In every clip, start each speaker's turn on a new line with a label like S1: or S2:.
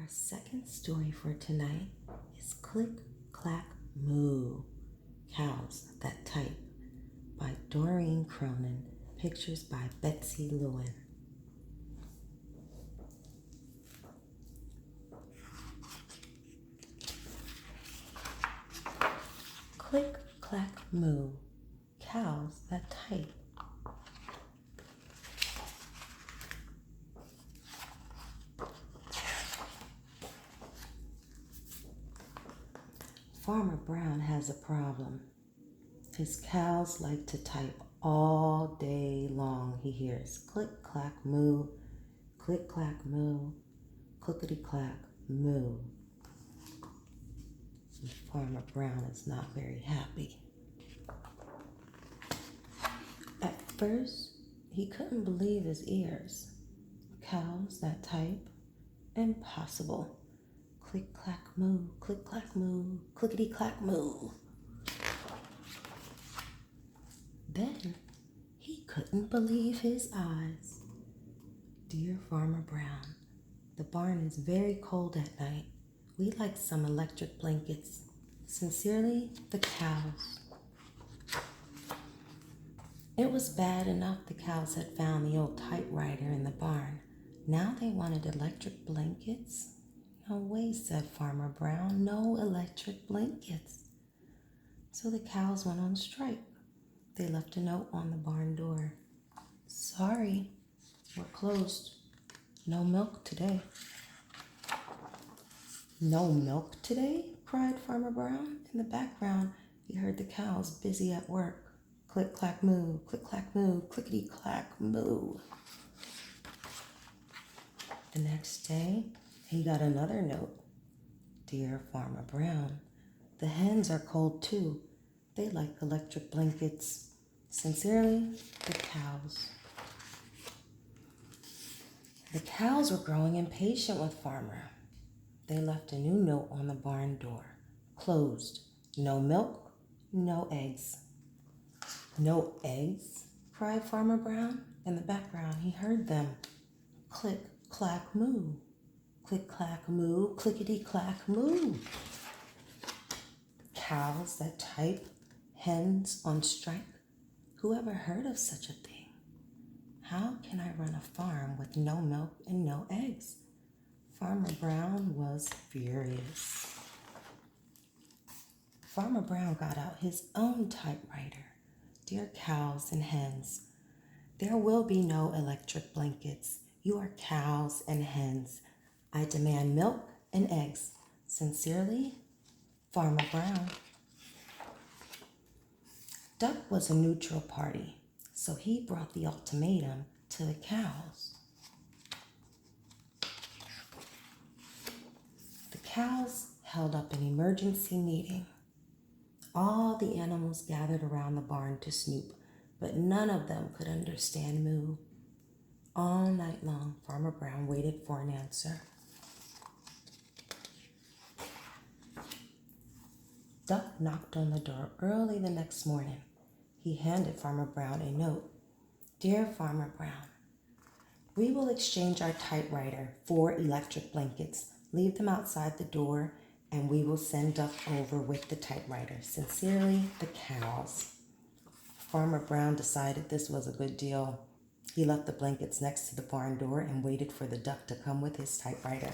S1: Our second story for tonight is Click, Clack, Moo, Cows That Type by Doreen Cronin, pictures by Betsy Lewin. Click, clack, moo, cows that type. Farmer Brown has a problem. His cows like to type all day long. He hears click, clack, moo, click, clack, moo, clickety, clack, moo. And Farmer Brown is not very happy. At first, he couldn't believe his ears. Cows that type? Impossible. Click, clack, moo, click, clack, moo, clickety, clack, moo. Then he couldn't believe his eyes. Dear Farmer Brown, the barn is very cold at night. We'd like some electric blankets. Sincerely, the cows. It was bad enough the cows had found the old typewriter in the barn. Now they wanted electric blankets? No way, said Farmer Brown. No electric blankets. So the cows went on strike. They left a note on the barn door. Sorry, we're closed. No milk today. No milk today? Cried Farmer Brown. In the background, he heard the cows busy at work. Click, clack, moo, click, clack, moo, clickety, clack, moo. The next day, he got another note. Dear Farmer Brown, the hens are cold too. They like electric blankets. Sincerely, the cows. The cows were growing impatient with Farmer. They left a new note on the barn door. Closed. No milk, no eggs. No eggs? Cried Farmer Brown. In the background, he heard them. Click, clack, moo. Click, clack, moo, clickety, clack, moo. Cows that type, hens on strike. Whoever heard of such a thing? How can I run a farm with no milk and no eggs? Farmer Brown was furious. Farmer Brown got out his own typewriter. Dear cows and hens, there will be no electric blankets. You are cows and hens. I demand milk and eggs. Sincerely, Farmer Brown. Duck was a neutral party, so he brought the ultimatum to the cows. The cows held up an emergency meeting. All the animals gathered around the barn to snoop, but none of them could understand moo. All night long, Farmer Brown waited for an answer. Duck knocked on the door early the next morning. He handed Farmer Brown a note. Dear Farmer Brown, we will exchange our typewriter for electric blankets. Leave them outside the door, and we will send Duck over with the typewriter. Sincerely, the cows. Farmer Brown decided this was a good deal. He left the blankets next to the barn door and waited for the duck to come with his typewriter.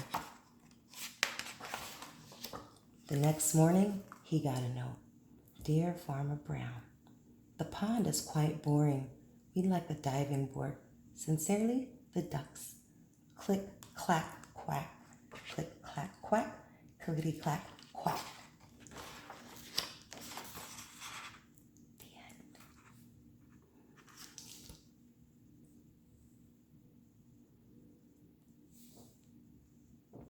S1: The next morning, he got a note. Dear Farmer Brown, the pond is quite boring. We'd like a diving board. Sincerely, the ducks. Click, clack, quack. Click, clack, quack. Clickety, clack,